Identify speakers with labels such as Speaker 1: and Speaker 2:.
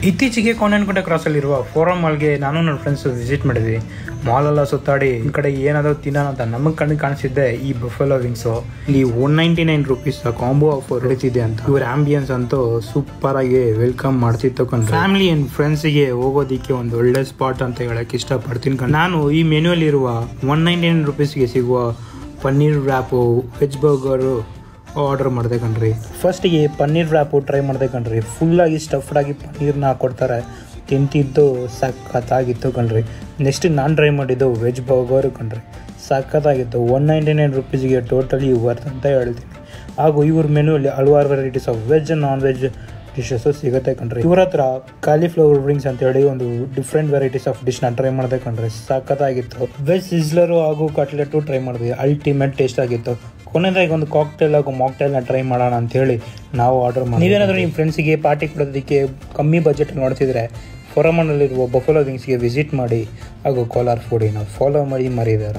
Speaker 1: ಇತ್ತೀಚೆಗೆ ಕೋಣನಕುಂಟೆ ಕ್ರಾಸಲ್ಲಿರುವ ಫೋರಂ ಮಾಲ್ಗೆ ನಾನು ನನ್ನ ಫ್ರೆಂಡ್ಸ್ ವಿಸಿಟ್ ಮಾಡಿದ್ವಿ. ಮಾಲೆಲ್ಲ ಸುತ್ತಾಡಿ ಈ ಕಡೆ ಏನಾದರೂ ತಿನ್ನೋಣ ಅಂತ ನಮಗೆ ಕಣ್ಣಿಗೆ ಕಾಣಿಸಿದ್ದೆ ಈ ಬಫೆಲೋ ವಿಂಗ್ಸು. ಇಲ್ಲಿ 199 ರೂಪೀಸ್ ಕಾಂಬೋ ಆಫರ್ ನಡೀತಿದೆ ಅಂತ. ಇವರ ಆಂಬಿಯನ್ಸ್ ಅಂತೂ ಸೂಪರ್ ಆಗಿ ವೆಲ್ಕಮ್ ಮಾಡ್ತಿತ್ತು ಕಣ್ರಿ. ಫ್ಯಾಮಿಲಿ ಅಂಡ್ ಫ್ರೆಂಡ್ಸಿಗೆ ಹೋಗೋದಿಕ್ಕೆ ಒಂದು ಒಳ್ಳೆ ಸ್ಪಾಟ್ ಅಂತ ಹೇಳಕ್ ಇಷ್ಟಪಡ್ತೀನಿ ಕಣ್ರಿ. ನಾನು ಈ ಮೆನ್ಯೂಲಿ ಇರುವ 199 ರೂಪೀಸ್ಗೆ ಸಿಗುವ ಪನ್ನೀರ್ ರ್ಯಾಪು, ವೆಜ್ ಬರ್ಗರು ಆರ್ಡರ್ ಮಾಡಿದೆ ಕಣ್ರಿ. ಫಸ್ಟಿಗೆ ಪನ್ನೀರ್ ರ್ಯಾಪು ಟ್ರೈ ಮಾಡಿದೆ ಕಣ್ರಿ. ಫುಲ್ಲಾಗಿ ಸ್ಟಫ್ಡ್ ಆಗಿ ಪನ್ನೀರ್ನ ಕೊಡ್ತಾರೆ. ತಿಂತಿದ್ದು ಸಖತ್ತಾಗಿತ್ತು ಕಣ್ರಿ. ನೆಕ್ಸ್ಟ್ ನಾನು ಟ್ರೈ ಮಾಡಿದ್ದು ವೆಜ್ ಬರ್ಗರು ಕಣ್ರಿ. ಸಖತ್ತಾಗಿತ್ತು. 199 ರೂಪೀಸ್ಗೆ ಟೋಟಲಿ ವರ್ತ್ ಅಂತ ಹೇಳ್ತೀನಿ. ಹಾಗೂ ಇವ್ರ ಮೆನುವಲ್ಲಿ ಹಲವಾರು varieties of veg non veg dishes ಸಿಗುತ್ತೆ ಕಣ್ರಿ. ಇವ್ರ ಹತ್ರ ಕಾಲಿಫ್ಲವರ್ ವಿಂಗ್ಸ್ ಅಂತೇಳಿ ಒಂದು ಡಿಫ್ರೆಂಟ್ ವೆರೈಟೀಸ್ ಆಫ್ ಡಿಶ್ನ ಟ್ರೈ ಮಾಡಿದೆ ಕಣ್ರಿ. ಸಖತ್ತಾಗಿತ್ತು. ವೆಜ್ ಸಿಸ್ಲರು ಹಾಗೂ ಕಟ್ಲೆಟು ಟ್ರೈ ಮಾಡಿದ್ವಿ. ಅಲ್ಟಿಮೇಟ್ ಟೇಸ್ಟ್ ಆಗಿತ್ತು. ಕೊನೆದಾಗಿ ಒಂದು ಕಾಕ್ಟೇಲ್ ಹಾಗೂ ಮಾಕ್ಟೇಲ್ನ ಟ್ರೈ ಮಾಡೋಣ ಅಂತೇಳಿ ನಾವು ಆರ್ಡರ್ ಮಾಡಿ. ನೀವೇನಾದರೂ ನಿಮ್ಮ ಫ್ರೆಂಡ್ಸಿಗೆ ಪಾರ್ಟಿ ಕೊಡೋದಕ್ಕೆ ಕಮ್ಮಿ ಬಜೆಟ್ ನೋಡ್ತಿದ್ರೆ ಫೋರಮನಲ್ಲಿರುವ ಬಫೆಲೋ ವಿಂಗ್ಸ್ಗೆ ವಿಸಿಟ್ ಮಾಡಿ ಹಾಗೂ ಕೋಲಾರ್ ಫುಡಿನ ಫಾಲೋ ಮಾಡಿ ಮರಿದಾರ.